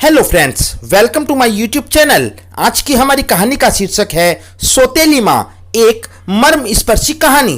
Hello friends, welcome to my YouTube channel. आज की हमारी कहानी का शीर्षक है सौतेली माँ, एक मर्मस्पर्शी कहानी।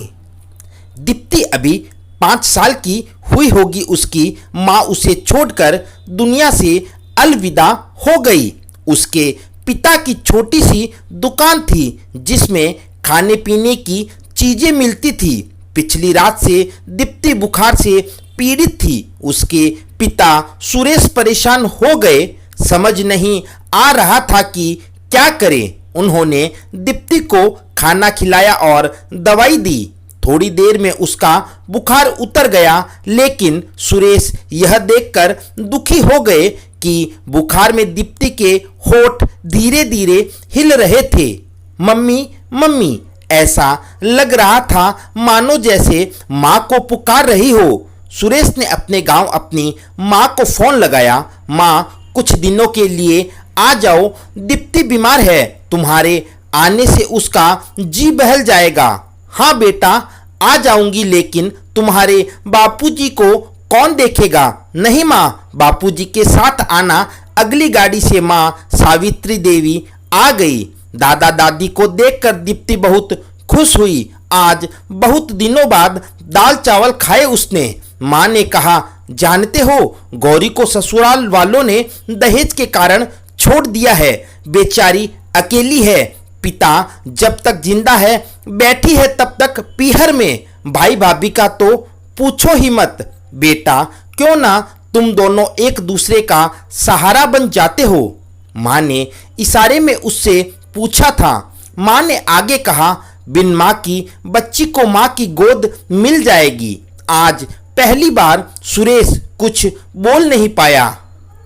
दीप्ति अभी 5 साल की हुई होगी। उसकी माँ उसे छोड़कर दुनिया से अलविदा हो गई। उसके पिता की छोटी सी दुकान थी जिसमें खाने पीने की चीजें मिलती थी। पिछली रात से दीप्ति बुखार से पीड़ित थी। उसके पिता सुरेश परेशान हो गए। समझ नहीं आ रहा था कि क्या करें। उन्होंने दीप्ति को खाना खिलाया और दवाई दी। थोड़ी देर में उसका बुखार उतर गया, लेकिन सुरेश यह देखकर दुखी हो गए कि बुखार में दीप्ति के होठ धीरे धीरे हिल रहे थे। मम्मी मम्मी, ऐसा लग रहा था मानो जैसे माँ को पुकार रही हो। सुरेश ने अपने गांव अपनी माँ को फोन लगाया। माँ, कुछ दिनों के लिए आ जाओ, दीप्ति बीमार है। तुम्हारे आने से उसका जी बहल जाएगा। हाँ बेटा, आ जाऊंगी, लेकिन तुम्हारे बापूजी को कौन देखेगा? नहीं माँ, बापूजी के साथ आना। अगली गाड़ी से माँ सावित्री देवी आ गई। दादा दादी को देखकर दीप्ति बहुत खुश हुई। आज बहुत दिनों बाद दाल चावल खाए उसने। माँ ने कहा, जानते हो, गौरी को ससुराल वालों ने दहेज के कारण छोड़ दिया है। बेचारी अकेली है। पिता जब तक जिंदा है बैठी है तब तक पीहर में। भाई भाभी का तो पूछो ही मत। बेटा, क्यों ना तुम दोनों एक दूसरे का सहारा बन जाते हो? माँ ने इशारे में उससे पूछा था। माँ ने आगे कहा, बिन माँ की बच्ची को माँ की गोद मिल जाएगी। आज पहली बार सुरेश कुछ बोल नहीं पाया।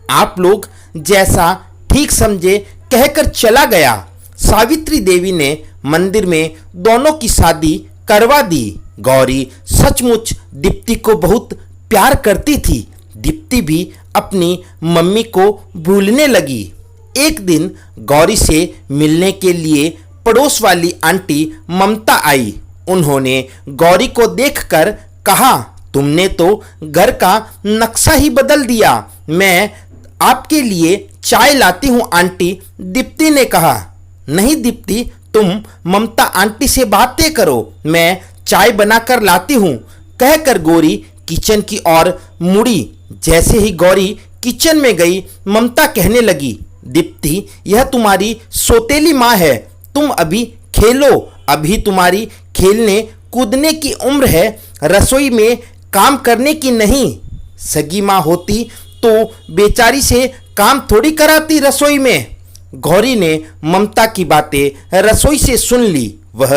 आप लोग जैसा ठीक समझे कहकर चला गया। सावित्री देवी ने मंदिर में दोनों की शादी करवा दी। गौरी सचमुच दीप्ति को बहुत प्यार करती थी। दीप्ति भी अपनी मम्मी को भूलने लगी। एक दिन गौरी से मिलने के लिए पड़ोस वाली आंटी ममता आई। उन्होंने गौरी को देखकर कहा, तुमने तो घर का नक्शा ही बदल दिया। मैं आपके लिए चाय लाती हूँ आंटी, दीप्ति ने कहा। नहीं दीप्ति, तुम ममता आंटी से बातें करो, मैं चाय बनाकर लाती हूँ, कहकर गौरी किचन की ओर मुड़ी। जैसे ही गौरी किचन में गई, ममता कहने लगी, दीप्ति, यह तुम्हारी सौतेली माँ है। तुम अभी खेलो, अभी तुम्हारी खेलने कूदने की उम्र है, रसोई में काम करने की नहीं। सगी माँ होती तो बेचारी से काम थोड़ी कराती रसोई में। गौरी ने ममता की बातें रसोई से सुन ली। वह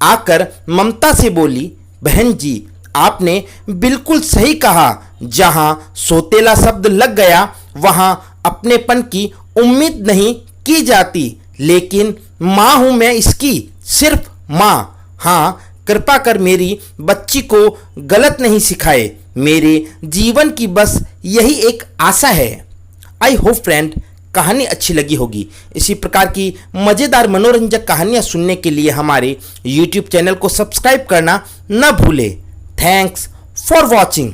आकर ममता से बोली, बहन जी, आपने बिल्कुल सही कहा। जहाँ सौतेला शब्द लग गया वहाँ अपनेपन की उम्मीद नहीं की जाती। लेकिन माँ हूँ मैं इसकी, सिर्फ माँ। हाँ, कृपा कर मेरी बच्ची को गलत नहीं सिखाए। मेरे जीवन की बस यही एक आशा है। आई होप फ्रेंड, कहानी अच्छी लगी होगी। इसी प्रकार की मज़ेदार मनोरंजक कहानियाँ सुनने के लिए हमारे YouTube चैनल को सब्सक्राइब करना न भूलें। Thanks for watching.